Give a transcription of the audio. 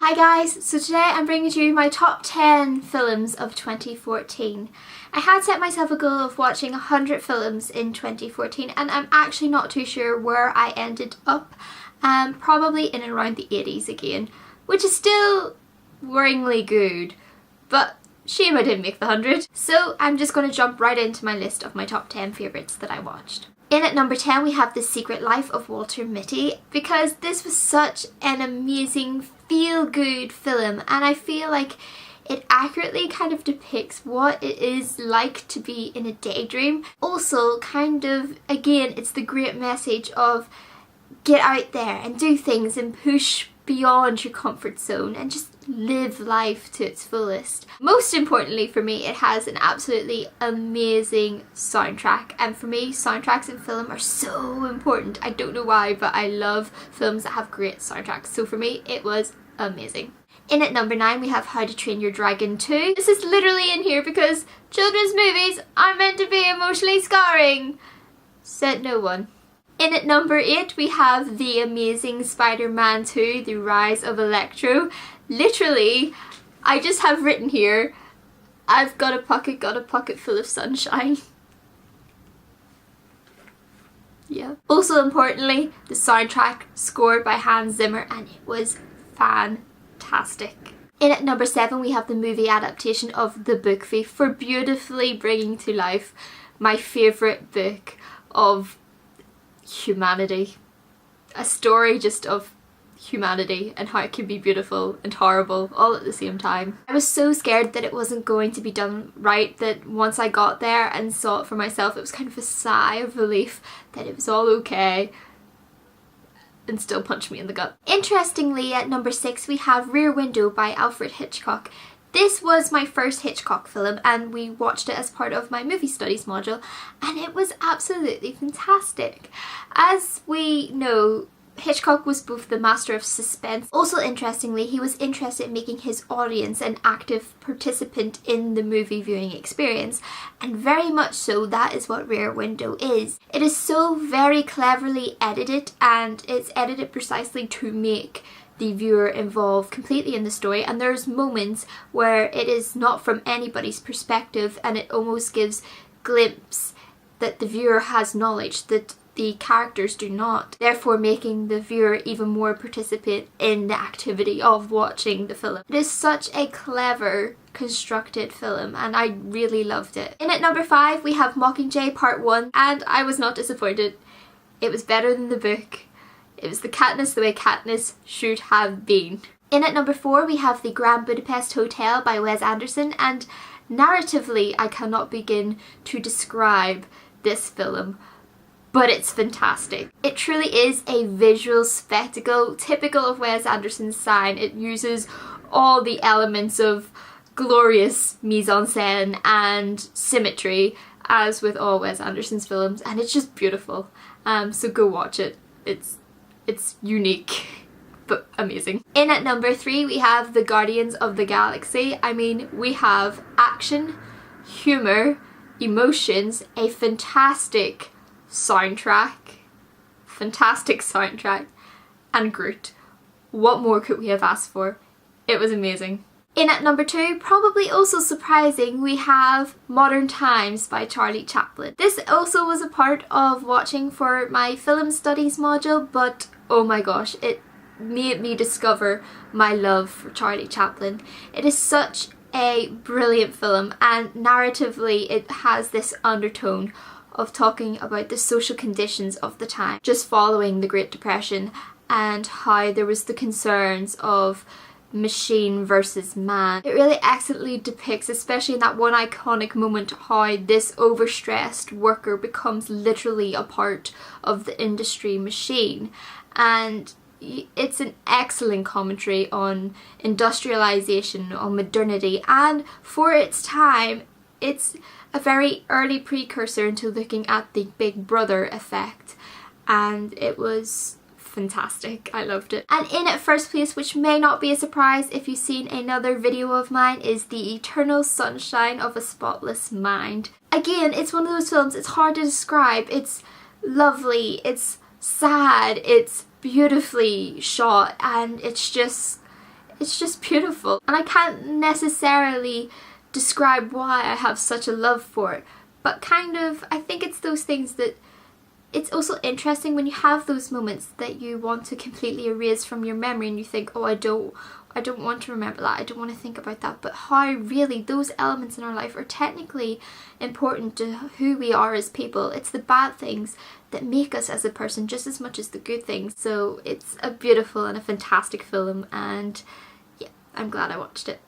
Hi guys, so today I'm bringing you my top 10 films of 2014. I had set myself a goal of watching 100 films in 2014 and I'm actually not too sure where I ended up. Probably in and around the 80s again, which is still worryingly good, but shame I didn't make the 100. So I'm just going to jump right into my list of my top 10 favourites that I watched. In at number 10 we have The Secret Life of Walter Mitty, because this was such an amazing feel-good film and I feel like it accurately kind of depicts what it is like to be in a daydream. Also kind of, again, it's the great message of get out there and do things and push beyond your comfort zone and just live life to its fullest. Most importantly for me, it has an absolutely amazing soundtrack, and for me soundtracks in film are so important. I don't know why, but I love films that have great soundtracks, so for me it was amazing. In at number 9 we have How to Train Your Dragon 2. This is literally in here because children's movies are meant to be emotionally scarring. Said no one. In at number 8 we have the amazing Spider-Man 2, The Rise of Electro. Literally, I just have written here, I've got a pocket full of sunshine. Yeah. Also importantly, the soundtrack scored by Hans Zimmer, and it was fantastic. In at number 7 we have the movie adaptation of The Book Thief, for beautifully bringing to life my favourite book of humanity. A story just of humanity and how it can be beautiful and horrible all at the same time. I was so scared that it wasn't going to be done right that once I got there and saw it for myself, it was kind of a sigh of relief that it was all okay, and still punched me in the gut. Interestingly, at number 6 we have Rear Window by Alfred Hitchcock. This was my first Hitchcock film and we watched it as part of my movie studies module and it was absolutely fantastic. As we know, Hitchcock was both the master of suspense. Also interestingly, he was interested in making his audience an active participant in the movie viewing experience, and very much so that is what Rear Window is. It is so very cleverly edited, and it's edited precisely to make the viewer involved completely in the story, and there's moments where it is not from anybody's perspective and it almost gives glimpse that the viewer has knowledge that the characters do not, therefore making the viewer even more participant in the activity of watching the film. It is such a clever constructed film and I really loved it. In at number 5 we have Mockingjay Part 1, and I was not disappointed. It was better than the book. It was the Katniss the way Katniss should have been. In at number 4 we have The Grand Budapest Hotel by Wes Anderson, and narratively I cannot begin to describe this film, but it's fantastic. It truly is a visual spectacle, typical of Wes Anderson's sign. It uses all the elements of glorious mise-en-scène and symmetry, as with all Wes Anderson's films, and it's just beautiful. So go watch it. It's unique, but amazing. In at number 3 we have The Guardians of the Galaxy. I mean, we have action, humour, emotions, a fantastic soundtrack, and Groot. What more could we have asked for? It was amazing. In at number 2, probably also surprising, we have Modern Times by Charlie Chaplin. This also was a part of watching for my film studies module, but oh my gosh, it made me discover my love for Charlie Chaplin. It is such a brilliant film, and narratively it has this undertone of talking about the social conditions of the time, just following the Great Depression, and how there was the concerns of machine versus man. It really excellently depicts, especially in that one iconic moment, how this overstressed worker becomes literally a part of the industry machine. And it's an excellent commentary on industrialization, on modernity, and for its time it's a very early precursor into looking at the Big Brother effect, and it was fantastic. I loved it. And in at first place, which may not be a surprise if you've seen another video of mine, is The Eternal Sunshine of a Spotless Mind. Again, it's one of those films, it's hard to describe. It's lovely, it's sad, it's beautifully shot, and it's It's just beautiful. And I can't necessarily describe why I have such a love for it, but kind of, I think it's those things that it's also interesting when you have those moments that you want to completely erase from your memory and you think, oh, I don't want to remember that, I don't want to think about that, but how really those elements in our life are technically important to who we are as people. It's the bad things that make us as a person just as much as the good things. So it's a beautiful and a fantastic film, and yeah, I'm glad I watched it.